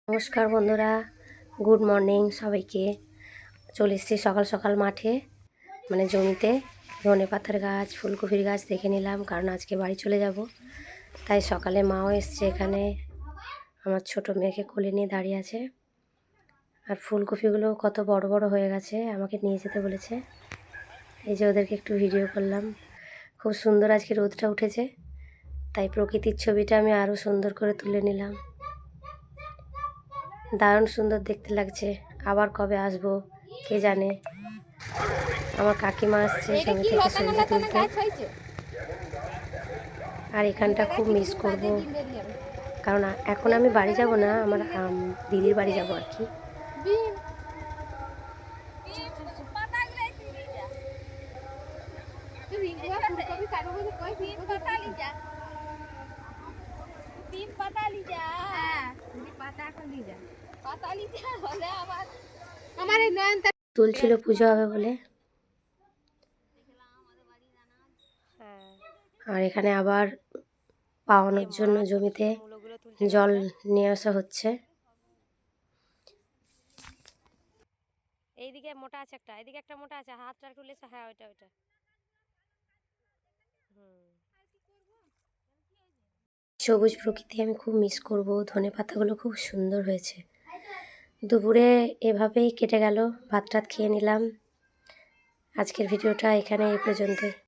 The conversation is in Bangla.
নমস্কার বন্ধুরা, গুড মর্নিং সবাইকে। চলে এসেছি সকাল সকাল মাঠে, মানে জমিতে। ধনেপাতার গাছ, ফুলকপির গাছ দেখে নিলাম, কারণ আজকে বাড়ি চলে যাব। তাই সকালে মাও এসছে এখানে, আমার ছোট মেয়েকে কোলে নিয়ে দাঁড়িয়ে আছে। আর ফুলকপিগুলো কত বড় বড় হয়ে গেছে, আমাকে নিয়ে যেতে বলেছে। এই যে ওদেরকে একটু ভিডিও করলাম। খুব সুন্দর আজকে রোদটা উঠেছে, তাই প্রকৃতির ছবিটা আমি আরও সুন্দর করে তুলে নিলাম। দারুণ সুন্দর দেখতে লাগছে। আবার কবে আসবো কে জানে। আমার কাকিমা আসছে জমি থেকে সবজি তুলতে। আর এখানটা খুব মিস করব, কারণ এখন আমি বাড়ি যাব না, আমার দিদির বাড়ি যাব আর কি। তুলছিল পুজো হবে বলে। আর এখানে আবার পাওয়ানোর জন্য জমিতে জল নিয়ে আসা হচ্ছে। এইদিকে মোটা আছে একটা, এদিকে একটা মোটা আছে, হাতটা একটু লেসা। হ্যাঁ, ওইটা ওইটা। সবুজ প্রকৃতি আমি খুব মিস করব। ধনে পাতাগুলো খুব সুন্দর হয়েছে। দুপুরে এভাবেই কেটে গেল, ভাত টাত খেয়ে নিলাম। আজকের ভিডিওটা এখানে এই পর্যন্তই।